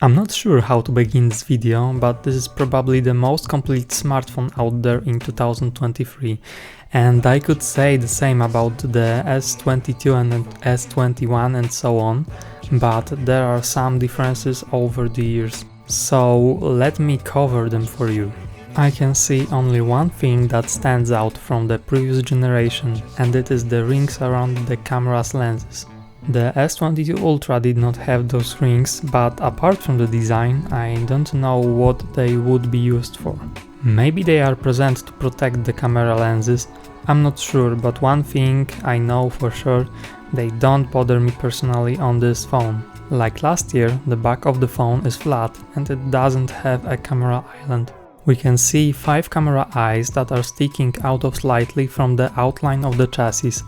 I'm not sure how to begin this video, but this is probably the most complete smartphone out there in 2023, and I could say the same about the S22 and S21 and so on, but there are some differences over the years, so let me cover them for you. I can see only one thing that stands out from the previous generation, and it is the rings around the camera's lenses. The S22 Ultra did not have those rings, but apart from the design, I don't know what they would be used for. Maybe they are present to protect the camera lenses, I'm not sure, but one thing I know for sure, they don't bother me personally on this phone. Like last year, the back of the phone is flat and it doesn't have a camera island. We can see 5 camera eyes that are sticking out of slightly from the outline of the chassis,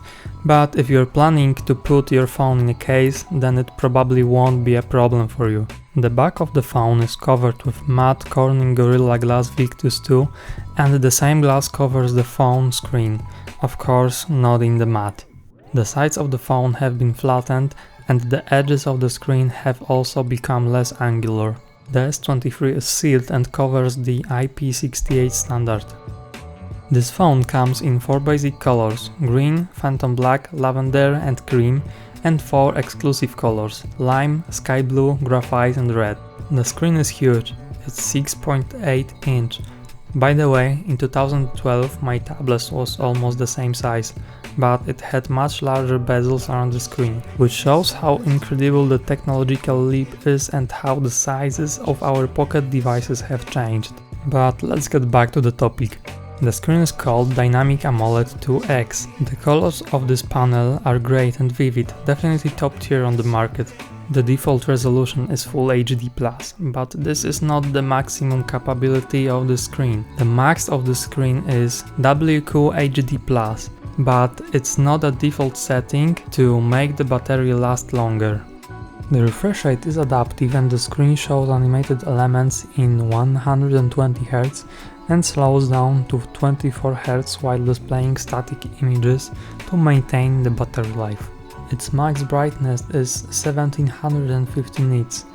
but if you're planning to put your phone in a case, then it probably won't be a problem for you. The back of the phone is covered with matte Corning Gorilla Glass Victus 2, and the same glass covers the phone screen, of course not in the matte. The sides of the phone have been flattened and the edges of the screen have also become less angular. The S23 is sealed and covers the IP68 standard. This phone comes in 4 basic colors: green, phantom black, lavender and cream, and 4 exclusive colors: lime, sky blue, graphite and red. The screen is huge, it's 6.8 inch. By the way, in 2012 my tablet was almost the same size, but it had much larger bezels around the screen, which shows how incredible the technological leap is and how the sizes of our pocket devices have changed. But let's get back to the topic. The screen is called Dynamic AMOLED 2X. The colors of this panel are great and vivid, definitely top tier on the market. The default resolution is Full HD+, but this is not the maximum capability of the screen. The max of the screen is WQHD+, but it's not a default setting to make the battery last longer. The refresh rate is adaptive and the screen shows animated elements in 120 Hz and slows down to 24 Hz while displaying static images to maintain the battery life. Its max brightness is 1750 nits,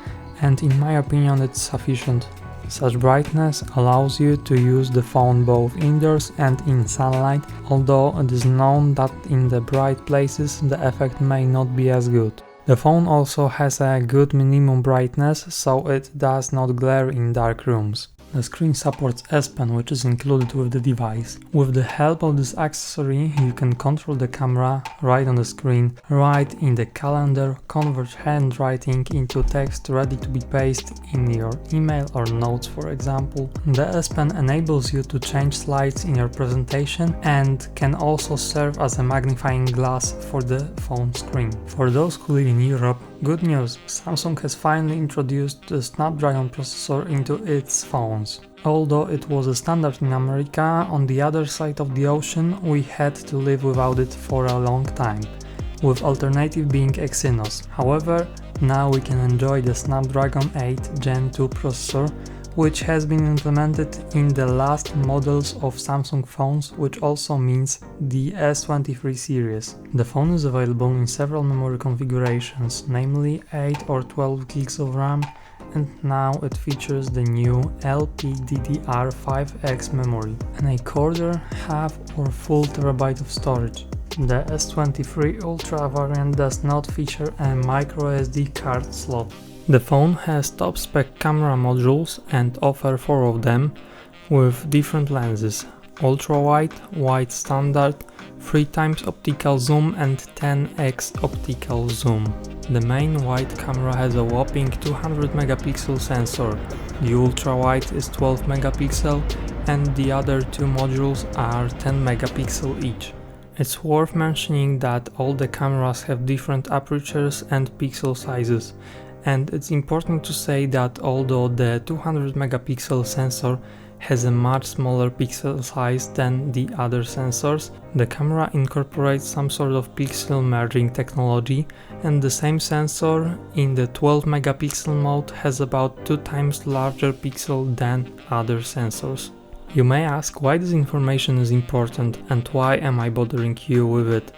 and in my opinion it's sufficient. Such brightness allows you to use the phone both indoors and in sunlight, although it is known that in the bright places the effect may not be as good. The phone also has a good minimum brightness, so it does not glare in dark rooms. The screen supports S Pen, which is included with the device. With the help of this accessory, you can control the camera, write on the screen, write in the calendar, convert handwriting into text ready to be pasted in your email or notes, for example. The S Pen enables you to change slides in your presentation and can also serve as a magnifying glass for the phone screen. For those who live in Europe, good news! Samsung has finally introduced the Snapdragon processor into its phones. Although it was a standard in America, on the other side of the ocean we had to live without it for a long time, with alternative being Exynos. However, now we can enjoy the Snapdragon 8 Gen 2 processor, which has been implemented in the last models of Samsung phones, which also means the S23 series. The phone is available in several memory configurations, namely 8 or 12 GB of RAM, and now it features the new LPDDR5X memory and a quarter, half or full terabyte of storage. The S23 Ultra variant does not feature a microSD card slot. The phone has top spec camera modules and offer 4 of them with different lenses: ultra wide, wide standard, 3x optical zoom and 10x optical zoom. The main wide camera has a whopping 200 megapixel sensor, the ultra wide is 12 megapixel and the other 2 modules are 10 megapixel each. It's worth mentioning that all the cameras have different apertures and pixel sizes, and it's important to say that although the 200 megapixel sensor has a much smaller pixel size than the other sensors, the camera incorporates some sort of pixel merging technology, and the same sensor in the 12 megapixel mode has about 2 times larger pixel than other sensors. You may ask why this information is important and why am I bothering you with it.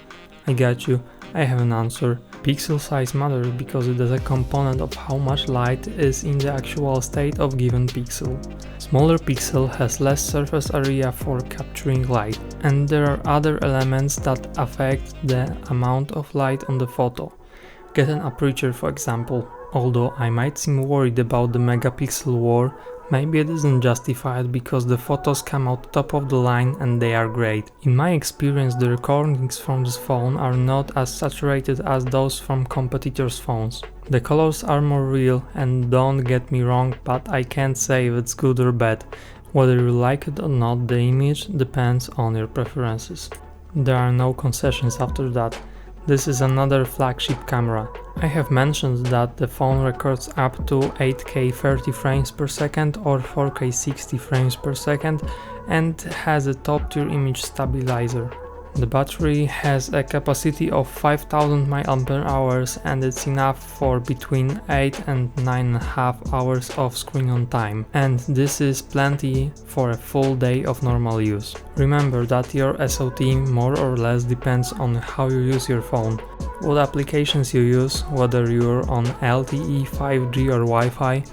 I got you, I have an answer. Pixel size matters because it is a component of how much light is in the actual state of given pixel. Smaller pixel has less surface area for capturing light, and there are other elements that affect the amount of light on the photo. Get an aperture, for example. Although I might seem worried about the megapixel war, maybe it isn't justified because the photos come out top of the line and they are great. In my experience, the recordings from this phone are not as saturated as those from competitors' phones. The colors are more real, and don't get me wrong, but I can't say if it's good or bad. Whether you like it or not, the image depends on your preferences. There are no concessions after that. This is another flagship camera. I have mentioned that the phone records up to 8K 30 frames per second or 4K 60 frames per second and has a top-tier image stabilizer. The battery has a capacity of 5000 mAh and it's enough for between 8 and 9.5 hours of screen on time, and this is plenty for a full day of normal use. Remember that your SOT more or less depends on how you use your phone, what applications you use, whether you're on LTE, 5G or Wi-Fi.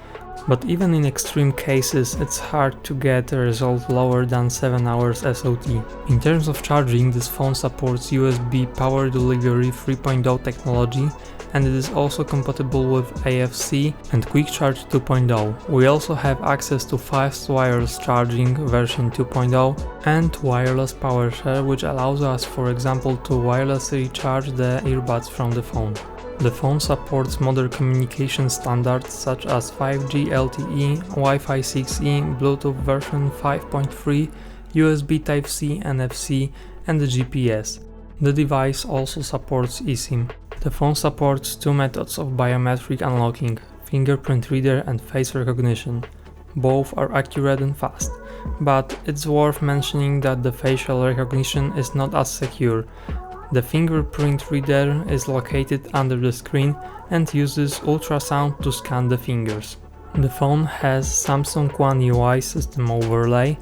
But even in extreme cases, it's hard to get a result lower than 7 hours SOT. In terms of charging, this phone supports USB Power Delivery 3.0 technology, and it is also compatible with AFC and Quick Charge 2.0. We also have access to fast wireless charging version 2.0 and wireless power share, which allows us, for example, to wirelessly charge the earbuds from the phone. The phone supports modern communication standards such as 5G LTE, Wi-Fi 6E, Bluetooth version 5.3, USB Type-C, NFC, and the GPS. The device also supports eSIM. The phone supports two methods of biometric unlocking: fingerprint reader and face recognition. Both are accurate and fast, but it's worth mentioning that the facial recognition is not as secure. The fingerprint reader is located under the screen and uses ultrasound to scan the fingers. The phone has Samsung One UI system overlay,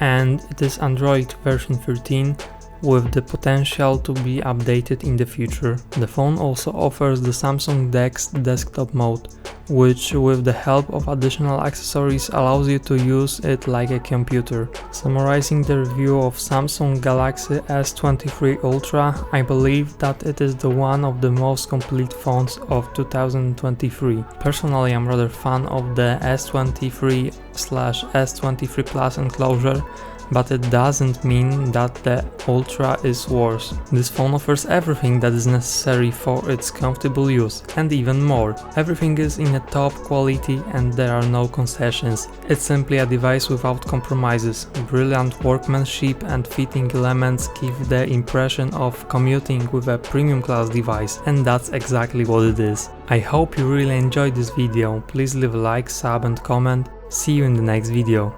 and it is Android version 13 with the potential to be updated in the future. The phone also offers the Samsung DeX desktop mode, which with the help of additional accessories allows you to use it like a computer. Summarizing the review of Samsung Galaxy S23 Ultra, I believe that it is the one of the most complete phones of 2023. Personally, I'm rather fan of the S23/S23 Plus enclosure, but it doesn't mean that the Ultra is worse. This phone offers everything that is necessary for its comfortable use, and even more. Everything is in a top quality and there are no concessions. It's simply a device without compromises. Brilliant workmanship and fitting elements give the impression of commuting with a premium class device, and that's exactly what it is. I hope you really enjoyed this video. Please leave a like, sub and comment. See you in the next video.